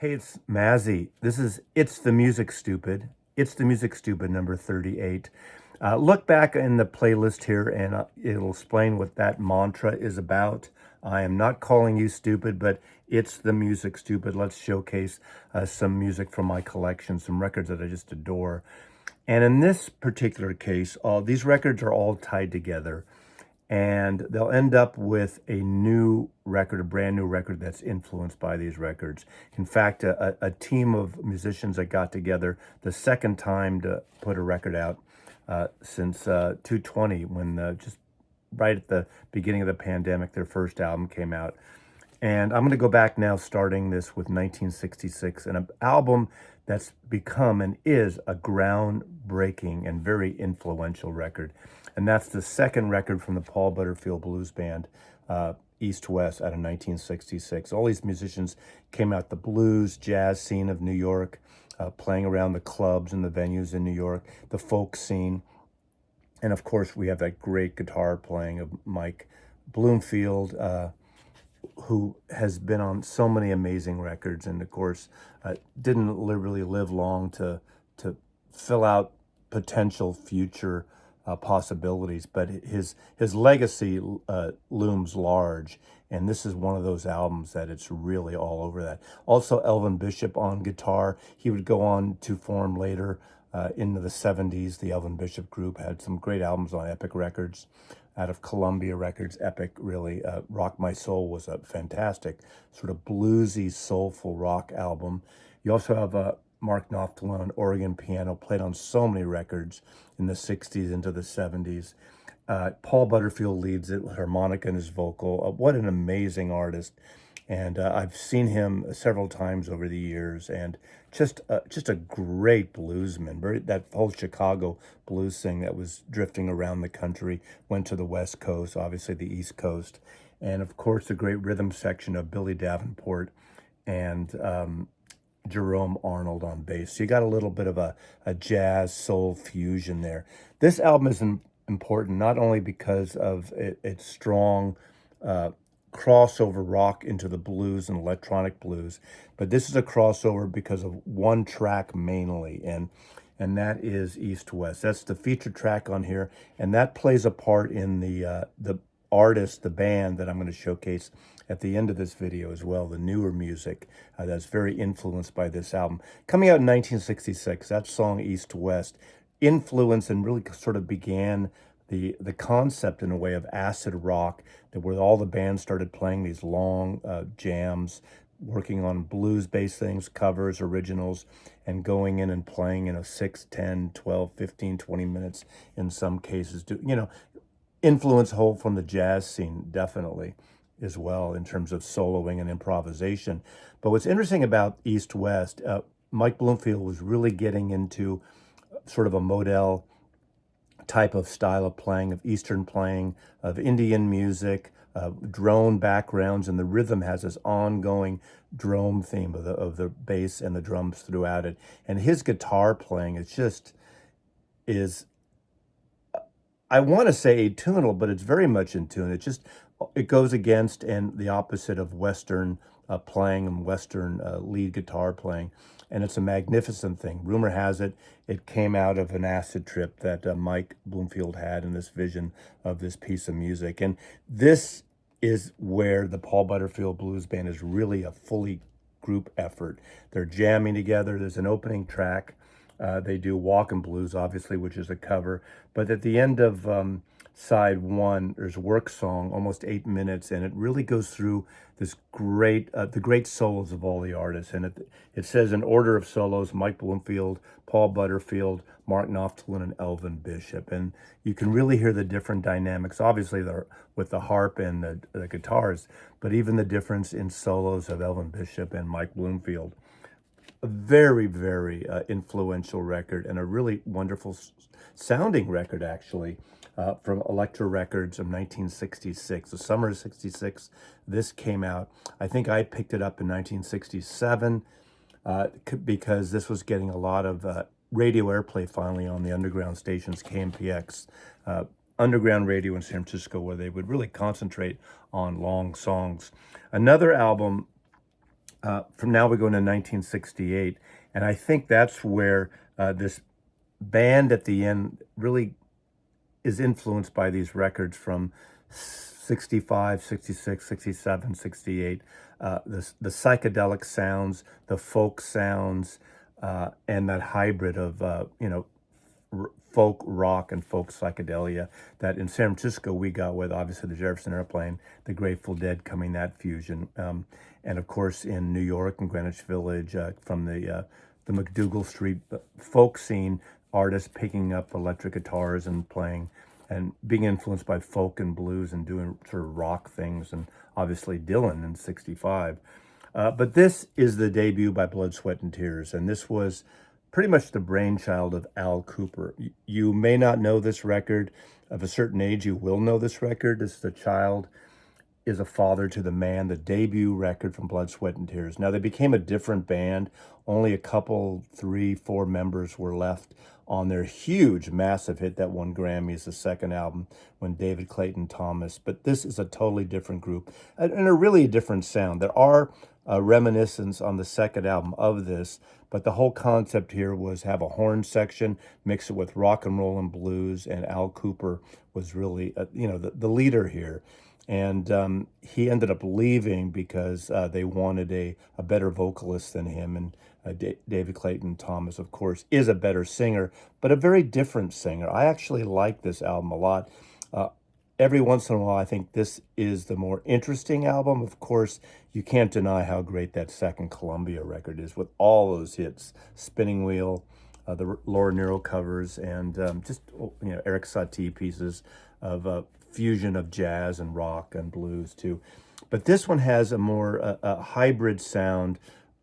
Hey, it's Mazzy. This is It's the Music Stupid. It's the Music Stupid number 38. Look back in the playlist here and it'll explain what that mantra is about. I am not calling you stupid, but it's the music stupid. Let's showcase some music from my collection, some records that I just adore. And in this particular case, these records are all tied together and they'll end up with a new record, a brand new record that's influenced by these records. In fact, a team of musicians that got together the second time to put a record out since 220, when just right at the beginning of the pandemic, their first album came out. And I'm going to go back now, starting this with 1966, and an album that's become and is a groundbreaking and very influential record. And that's the second record from the Paul Butterfield Blues Band, East West, out of 1966. All these musicians came out the blues, jazz scene of New York, playing around the clubs and the venues in New York, the folk scene. And of course, we have that great guitar playing of Mike Bloomfield, who has been on so many amazing records, and of course didn't really live long to fill out potential future possibilities, but his legacy looms large, and this is one of those albums that it's really all over that. Also, Elvin Bishop on guitar. He would go on to form later into the 70s. The Elvin Bishop Group had some great albums on Epic Records, out of Columbia Records. Epic, really. Rock My Soul was a fantastic sort of bluesy, soulful rock album. You also have Mark Knopfler on organ piano, played on so many records in the 60s into the 70s. Paul Butterfield leads it with harmonica and his vocal. What an amazing artist. And I've seen him several times over the years, and just a great bluesman. That whole Chicago blues thing that was drifting around the country went to the West Coast, obviously the East Coast, and of course the great rhythm section of Billy Davenport and Jerome Arnold on bass. So you got a little bit of a jazz soul fusion there. This album is important not only because of its strong crossover rock into the blues and electronic blues, but this is a crossover because of one track mainly, and that is East West. That's the featured track on here, and that plays a part in the artist, the band that I'm going to showcase at the end of this video as well, the newer music that's very influenced by this album. Coming out in 1966, that song East West influenced and really sort of began the concept in a way of acid rock, that where all the bands started playing these long jams, working on blues-based things, covers, originals, and going in and playing, 6, 10, 12, 15, 20 minutes in some cases. Influence whole from the jazz scene, definitely, as well, in terms of soloing and improvisation. But what's interesting about East West, Mike Bloomfield was really getting into sort of a modal type of style of playing, of Eastern playing, of Indian music, drone backgrounds, and the rhythm has this ongoing drone theme of the bass and the drums throughout it. And his guitar playing is I want to say atonal, but it's very much in tune. It goes against and the opposite of Western playing and Western lead guitar playing. And it's a magnificent thing. Rumor has it, it came out of an acid trip that Mike Bloomfield had in this vision of this piece of music. And this is where the Paul Butterfield Blues Band is really a fully group effort. They're jamming together. There's an opening track. They do Walkin' Blues, obviously, which is a cover. But at the end of side one, there's Work Song, almost 8 minutes, and it really goes through this the great solos of all the artists. And it says in order of solos, Mike Bloomfield, Paul Butterfield, Mark Knopfler, and Elvin Bishop. And you can really hear the different dynamics, obviously with the harp and the guitars, but even the difference in solos of Elvin Bishop and Mike Bloomfield. A very, very influential record, and a really wonderful sounding record, actually, from Elektra Records of 1966. The summer of 66, this came out. I think I picked it up in 1967 because this was getting a lot of radio airplay finally on the underground stations, KMPX, underground radio in San Francisco, where they would really concentrate on long songs. Another album From now we go into 1968, and I think that's where this band at the end really is influenced by these records from 65, 66, 67, 68. The psychedelic sounds, the folk sounds, and that hybrid of, folk rock and folk psychedelia that in San Francisco we got with obviously the Jefferson Airplane, the Grateful Dead coming that fusion, and of course in New York and Greenwich Village from the McDougal Street folk scene, artists picking up electric guitars and playing and being influenced by folk and blues and doing sort of rock things, and obviously Dylan in 65. But this is the debut by Blood, Sweat, and Tears, and this was pretty much the brainchild of Al Cooper. You may not know this record. Of a certain age, you will know this record. This is The Child is a Father to the Man, the debut record from Blood, Sweat, and Tears. Now, they became a different band. Only a couple, 3, 4 members were left on their huge, massive hit that won Grammys, the second album, when David Clayton Thomas. But this is a totally different group and a really different sound. There are reminiscence on the second album of this, but the whole concept here was have a horn section, mix it with rock and roll and blues, and Al Cooper was really, the leader here. And he ended up leaving because they wanted a better vocalist than him. And David Clayton Thomas, of course, is a better singer, but a very different singer. I actually like this album a lot. Every once in a while, I think this is the more interesting album. Of course, you can't deny how great that second Columbia record is with all those hits, Spinning Wheel, the Laura Nyro covers, and Eric Satie pieces of fusion of jazz and rock and blues too. But this one has a more a hybrid sound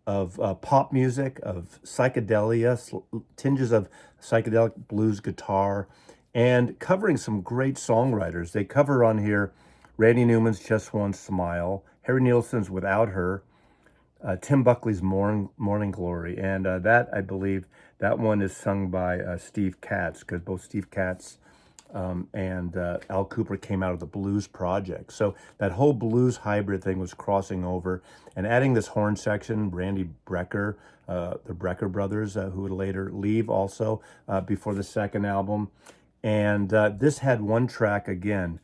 of pop music, of psychedelia, tinges of psychedelic blues guitar, and covering some great songwriters. They cover on here Randy Newman's Just One Smile, Harry Nilsson's Without Her, Tim Buckley's Morning Glory, and that, I believe, that one is sung by Steve Katz, because both Steve Katz and Al Cooper came out of the Blues Project. So that whole blues hybrid thing was crossing over and adding this horn section, Randy Brecker, the Brecker brothers, who would later leave also before the second album. And this had one track again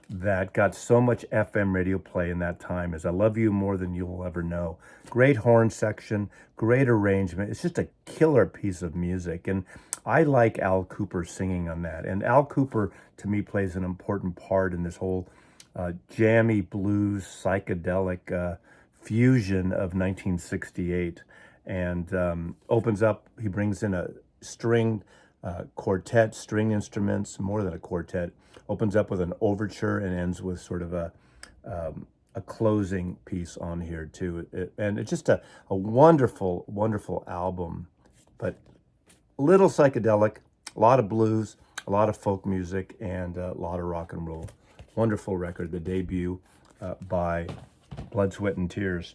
that got so much FM radio play in that time, is I Love You More Than You Will Ever Know. Great horn section, great arrangement. It's just a killer piece of music. And I like Al Cooper singing on that. And Al Cooper, to me, plays an important part in this whole jammy blues, psychedelic fusion of 1968. And opens up, he brings in a string quartet, string instruments, more than a quartet, opens up with an overture and ends with sort of a closing piece on here too. And it's just a wonderful, wonderful album, but a little psychedelic, a lot of blues, a lot of folk music, and a lot of rock and roll. Wonderful record, the debut by Blood, Sweat, and Tears.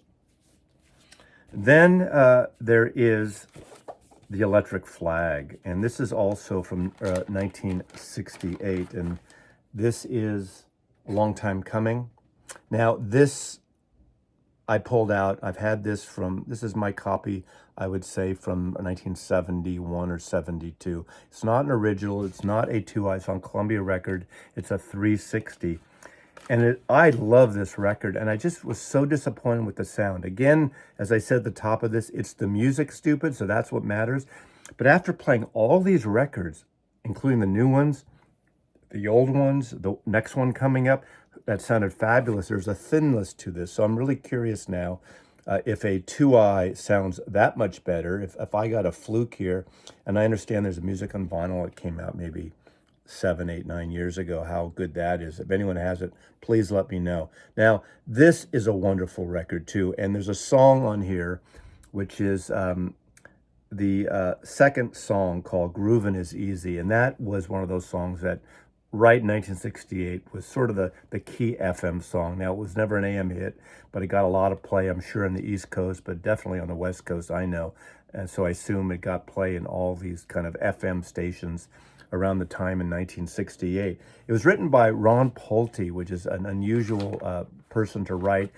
Then there is The Electric Flag, and this is also from 1968, and this is a long time coming. Now, this I pulled out. I've had this this is my copy, I would say, from 1971 or 72. It's not an original. It's not a 2i. It's on Columbia record. It's a 360. And I love this record, and I just was so disappointed with the sound. Again, as I said at the top of this, it's the music, stupid, so that's what matters. But after playing all these records, including the new ones, the old ones, the next one coming up, that sounded fabulous. There's a thinness to this, so I'm really curious now if a 2i sounds that much better, if I got a fluke here, and I understand there's a music on vinyl that came out maybe 7, 8, 9 years ago, how good that is. If anyone has it, please let me know. Now, this is a wonderful record too, and there's a song on here, which is the second song called Groovin' Is Easy, and that was one of those songs that right in 1968 was sort of the key FM song. Now, it was never an AM hit, but it got a lot of play, I'm sure, on the East Coast, but definitely on the West Coast, I know. And so I assume it got play in all these kind of FM stations around the time in 1968. It was written by Ron Pulte, which is an unusual person to write.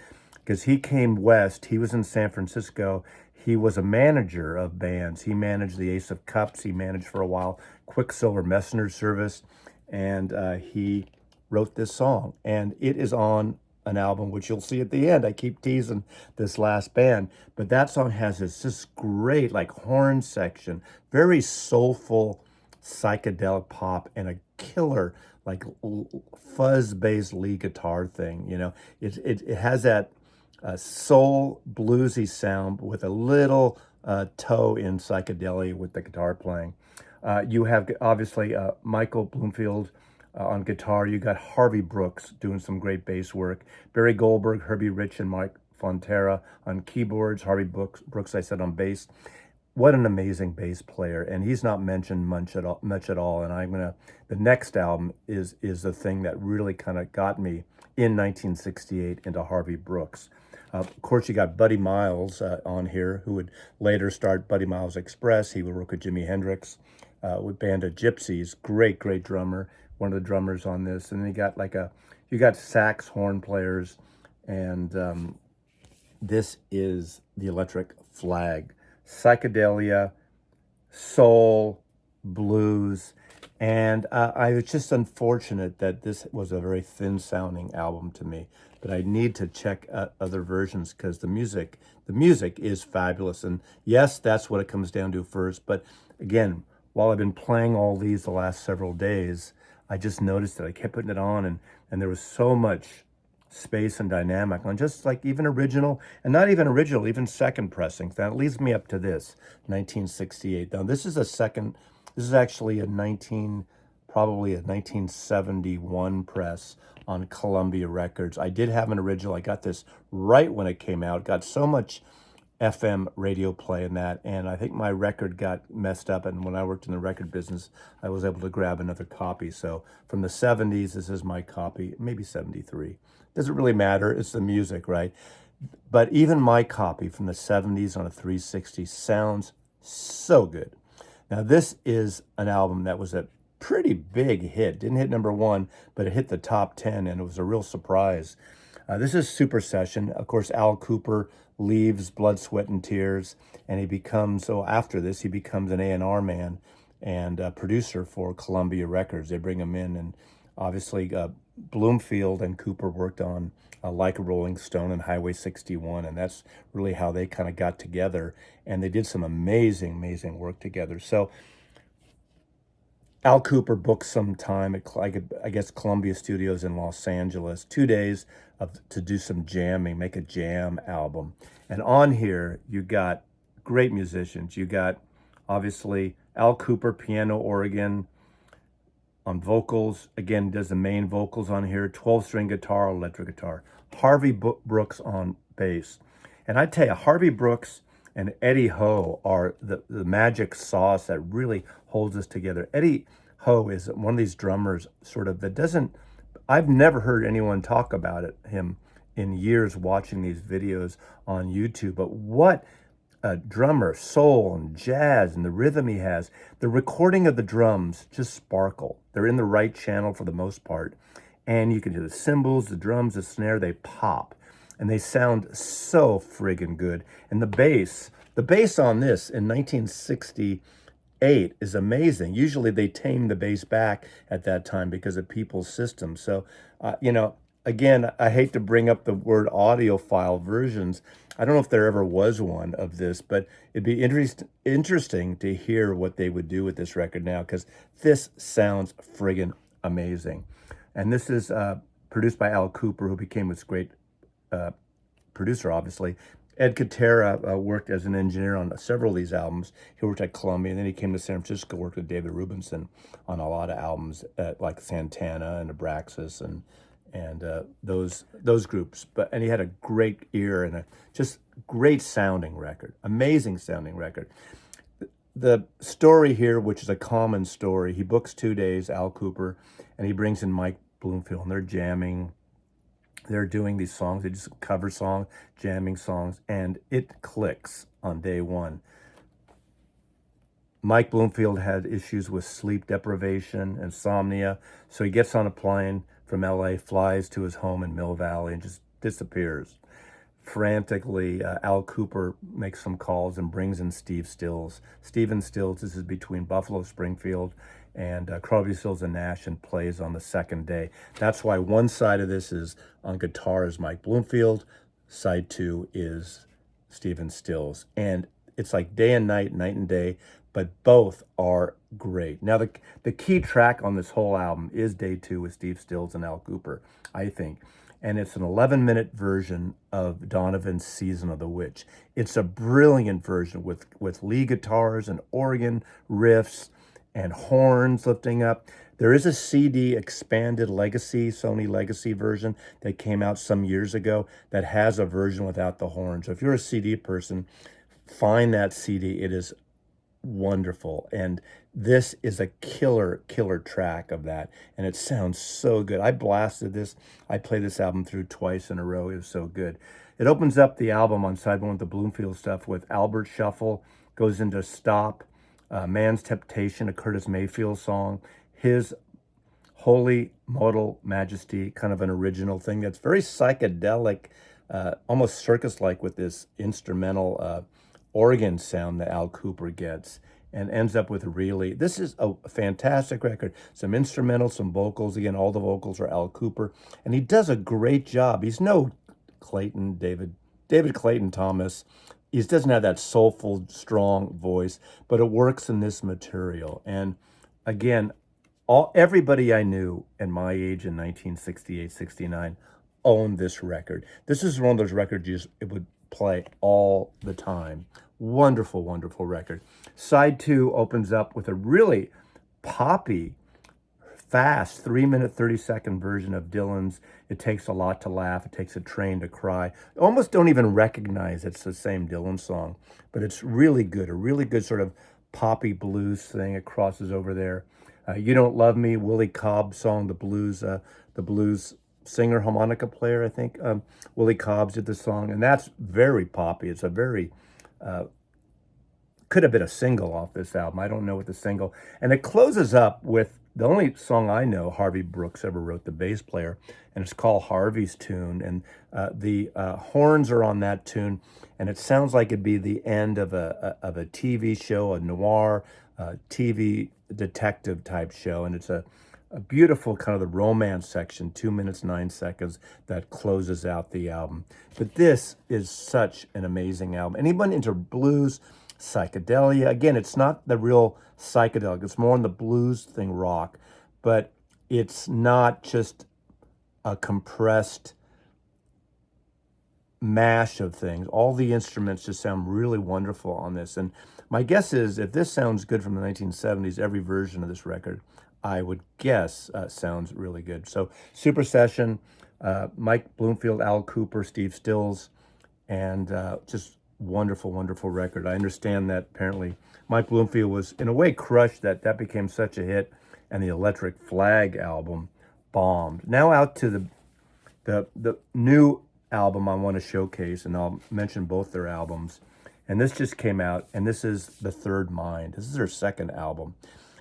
because he came west. He was in San Francisco. He was a manager of bands. He managed the Ace of Cups. He managed for a while Quicksilver Messenger Service, and he wrote this song. And it is on an album, which you'll see at the end. I keep teasing this last band, but that song has this great like horn section, very soulful psychedelic pop, and a killer like fuzz-based lead guitar thing. It has that soul bluesy sound with a little toe in psychedelia with the guitar playing. You have obviously Michael Bloomfield on guitar. You got Harvey Brooks doing some great bass work. Barry Goldberg, Herbie Rich, and Mike Fonterra on keyboards. Harvey Brooks, I said, on bass. What an amazing bass player, and he's not mentioned much at all. And the next album is the thing that really kind of got me in 1968 into Harvey Brooks. Of course, you got Buddy Miles on here, who would later start Buddy Miles Express. He would work with Jimi Hendrix with Band of Gypsies. Great drummer. One of the drummers on this. And then you got sax horn players, and this is the Electric Flag. Psychedelia, soul, blues, and I was just unfortunate that this was a very thin-sounding album to me. But I need to check other versions because the music is fabulous. And yes, that's what it comes down to first. But again, while I've been playing all these the last several days, I just noticed that I kept putting it on, and there was so much space and dynamic on just like even original, and not even original, even second pressings. That leads me up to this 1968. Now this is actually probably a 1971 press on Columbia Records. I did have an original. I got this right when it came out. Got so much FM radio play in that, and I think my record got messed up, and when I worked in the record business, I was able to grab another copy. So from the 70s, this is my copy, maybe 73. Doesn't really matter, it's the music, right? But even my copy from the 70s on a 360 sounds so good. Now this is an album that was a pretty big hit. Didn't hit number one, but it hit the top 10, and it was a real surprise. This is Super Session. Of course, Al Kooper leaves Blood, Sweat, and Tears, and after this, he becomes an A&R man and producer for Columbia Records. They bring him in, and obviously Bloomfield and Cooper worked on Like a Rolling Stone and Highway 61, and that's really how they kind of got together, and they did some amazing work together. So Al Kooper booked some time at, I guess, Columbia Studios in Los Angeles, 2 days to do some jamming, make a jam album. And on here, you got great musicians. You got, obviously, Al Kooper, piano, organ, on vocals. Again, does the main vocals on here, 12-string guitar, electric guitar. Harvey Brooks on bass. And I tell you, Harvey Brooks and Eddie Ho are the magic sauce that really holds us together. Eddie Ho is one of these drummers I've never heard anyone talk about him in years watching these videos on YouTube, but what a drummer, soul and jazz and the rhythm he has. The recording of the drums just sparkle. They're in the right channel for the most part. And you can hear the cymbals, the drums, the snare, they pop. And they sound so friggin' good. And the bass on this in 1968 is amazing. Usually they tame the bass back at that time because of people's systems. So, again, I hate to bring up the word audiophile versions. I don't know if there ever was one of this, but it'd be interesting to hear what they would do with this record now, because this sounds friggin' amazing. And this is produced by Al Kooper, who became this great producer, obviously. Ed Katera worked as an engineer on several of these albums. He worked at Columbia, and then he came to San Francisco, worked with David Rubinson on a lot of albums, like Santana and Abraxas and those groups. And he had a great ear and a just great sounding record, amazing sounding record. The story here, which is a common story, he books 2 days, Al Kooper, and he brings in Mike Bloomfield, and they're jamming. They're doing these songs. They just cover songs, jamming songs, and it clicks on day one. Mike Bloomfield had issues with sleep deprivation, insomnia, so he gets on a plane from LA, flies to his home in Mill Valley, and just disappears. frantically, Al Cooper makes some calls and brings in Steve Stills. Stephen Stills, this is between Buffalo Springfield and Crosby, Stills and Nash, and plays on the second day. That's why one side of this is on guitar is Mike Bloomfield, side two is Stephen Stills. And it's like day and night, night and day, but both are great. Now, the key track on this whole album is Day 2 with Steve Stills and Al Cooper, I think. And it's an 11-minute version of Donovan's Season of the Witch. It's a brilliant version with lead guitars and organ riffs and horns lifting up. There is a CD expanded Legacy, Sony Legacy version that came out some years ago that has a version without the horns. So if you're a CD person, find that CD. It is wonderful. And this is a killer track of that. And it sounds so good. I blasted this. I played this album through twice in a row. It was so good. It opens up the album on side one with the Bloomfield stuff with Albert Shuffle, goes into Stop, Man's Temptation, a Curtis Mayfield song, his Holy Modal Majesty, kind of an original thing that's very psychedelic, almost circus-like with this instrumental organ sound that Al Cooper gets, and ends up with really, this is a fantastic record. Some instrumental, some vocals. Again, all the vocals are Al Cooper, and he does a great job. He's no David Clayton Thomas. He doesn't have that soulful, strong voice, but it works in this material. And again, everybody I knew at my age in 1968, 69 owned this record. This is one of those records it would play all the time. Wonderful, wonderful record. Side two opens up with a really poppy, fast 3-minute, 30-second version of Dylan's It Takes a Lot to Laugh, It Takes a Train to Cry. Almost don't even recognize it's the same Dylan song, but it's really good, a really good sort of poppy blues thing. It crosses over there. You Don't Love Me, Willie Cobb song, the blues singer, harmonica player, I think. Willie Cobbs did the song, and that's very poppy. It's a very, could have been a single off this album. I don't know what the single. And it closes up with the only song I know Harvey Brooks ever wrote, the bass player, and it's called Harvey's Tune. And the horns are on that tune, and it sounds like it'd be the end of a TV show, a noir TV detective type show. And it's a beautiful kind of the romance section, 2 minutes, 9 seconds, that closes out the album. But this is such an amazing album. Anyone into blues, psychedelia, again, it's not the real psychedelic, it's more in the blues thing, rock, but it's not just a compressed mash of things. All the instruments just sound really wonderful on this. And my guess is if this sounds good from the 1970s, every version of this record, I would guess, sounds really good. So Super Session, Mike Bloomfield, Al Cooper, Steve Stills, and just wonderful, wonderful record. I understand that apparently Mike Bloomfield was in a way crushed that became such a hit, and the Electric Flag album bombed. Now out to the new album I want to showcase, and I'll mention both their albums. And this just came out, and this is The Third Mind. This is their second album.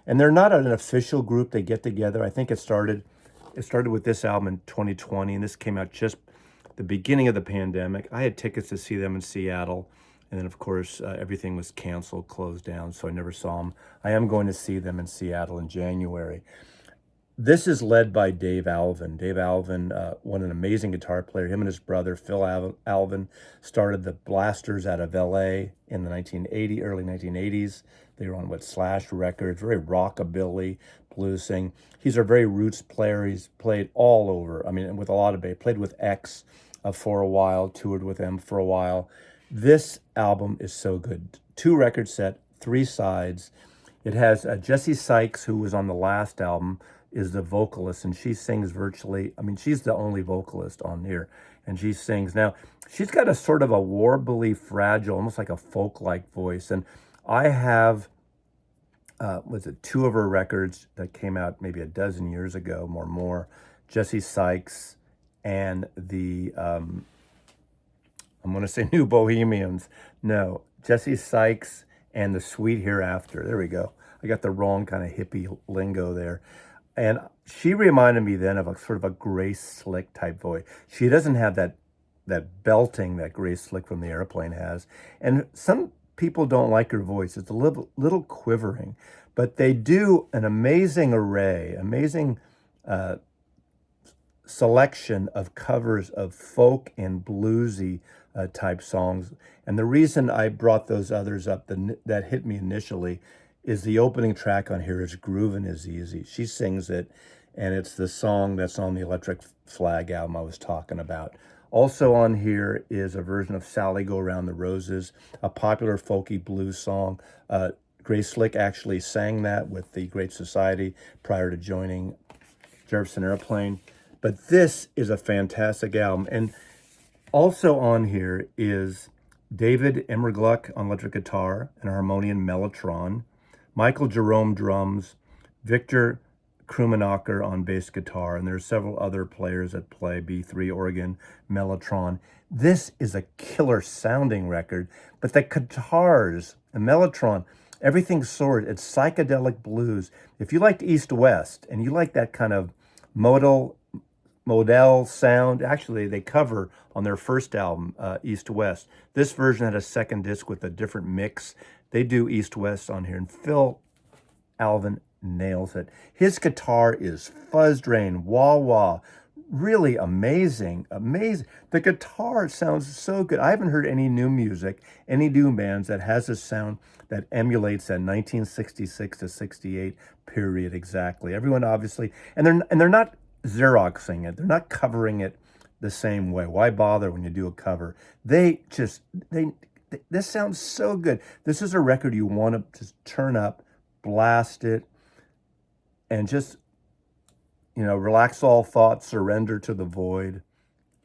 And they're not an official group. They get together. I think it started with this album in 2020, and this came out just the beginning of the pandemic. I had tickets to see them in Seattle, and then, of course, everything was canceled, closed down, so I never saw them. I am going to see them in Seattle in January. This is led by Dave Alvin. Dave Alvin, an amazing guitar player. Him and his brother, Phil Alvin, started the Blasters out of L.A. in the early 1980s. They were on Slash Records, very rockabilly, bluesing. He's a very roots player. He's played all over. I mean, with a lot of bass. Played with X for a while, toured with them for a while. This album is so good. 2 record set, 3 sides. It has Jessie Sykes, who was on the last album, is the vocalist, and she sings virtually, she's the only vocalist on here, and she sings. Now, she's got a sort of a warbly, fragile, almost like a folk-like voice, and I have, 2 of her records that came out maybe a dozen years ago, more, Jessie Sykes and the, I'm going to say New Bohemians. No, Jessie Sykes and the Sweet Hereafter. There we go. I got the wrong kind of hippie lingo there. And she reminded me then of a sort of a Grace Slick type voice. She doesn't have that that belting that Grace Slick from the Airplane has. And some people don't like her voice. It's a little quivering, but they do an amazing array, amazing selection of covers of folk and bluesy type songs. And the reason I brought those others up that hit me initially is the opening track on here is Groovin' Is Easy. She sings it, and it's the song that's on the Electric Flag album I was talking about. Also on here is a version of Sally Go Around the Roses, a popular folky blues song. Grace Slick actually sang that with the Great Society prior to joining Jefferson Airplane. But this is a fantastic album. And also on here is David Emmergluck on electric guitar and harmonium mellotron, Michael Jerome drums, Victor Krummenacher on bass guitar, and there's several other players that play B3 organ, mellotron. This is a killer sounding record, but the guitars, the mellotron, everything's soared. It's psychedelic blues. If you liked East West and you like that kind of modal sound, actually they cover on their first album, East West. This version had a second disc with a different mix. They do East West on here, and Phil Alvin nails it. His guitar is fuzz drain, wah-wah, really amazing. The guitar sounds so good. I haven't heard any new music, any new bands that has a sound that emulates that 1966 to 68 period exactly. Everyone obviously, and they're not Xeroxing it. They're not covering it the same way. Why bother when you do a cover? This sounds so good. This is a record you want to just turn up, blast it, and just, relax all thoughts, surrender to the void.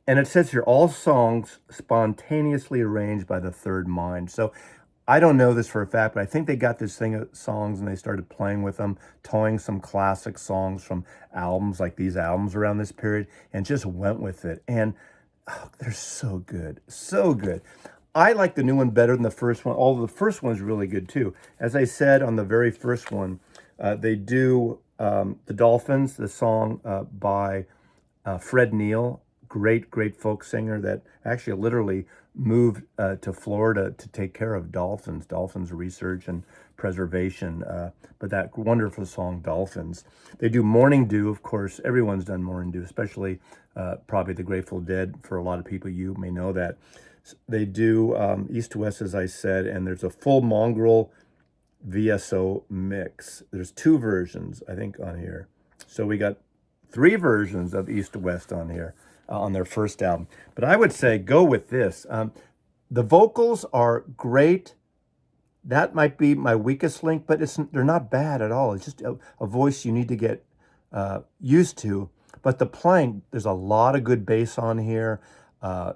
And it says here, all songs spontaneously arranged by the third mind. So I don't know this for a fact, but I think they got this thing of songs and they started playing with them, towing some classic songs from albums like these albums around this period, and just went with it. And they're so good, so good. I like the new one better than the first one, although the first one is really good too. As I said on the very first one, they do The Dolphins, the song by Fred Neil, great folk singer that actually literally moved to Florida to take care of dolphins research and preservation. But that wonderful song, Dolphins. They do Morning Dew, of course. Everyone's done Morning Dew, especially probably the Grateful Dead. For a lot of people, you may know that. They do East to West, as I said, and there's a full mongrel VSO mix. There's 2 versions, I think, on here. So we got 3 versions of East to West on here on their first album. But I would say go with this. The vocals are great. That might be my weakest link, but they're not bad at all. It's just a voice you need to get used to. But the playing, there's a lot of good bass on here.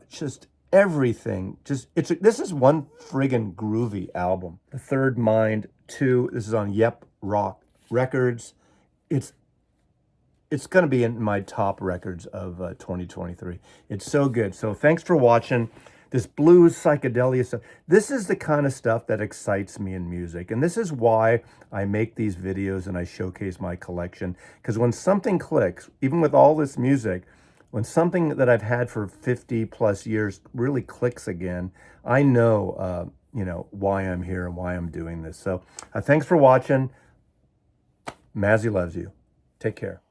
Just everything. This is one friggin' groovy album. The Third Mind 2. This is on Yep Rock Records. It's going to be in my top records of 2023. It's so good. So thanks for watching this blues psychedelia stuff. This is the kind of stuff that excites me in music. And this is why I make these videos and I showcase my collection. Because when something clicks, even with all this music, when something that I've had for 50 plus years really clicks again, I know, why I'm here and why I'm doing this. So thanks for watching. Mazzy loves you. Take care.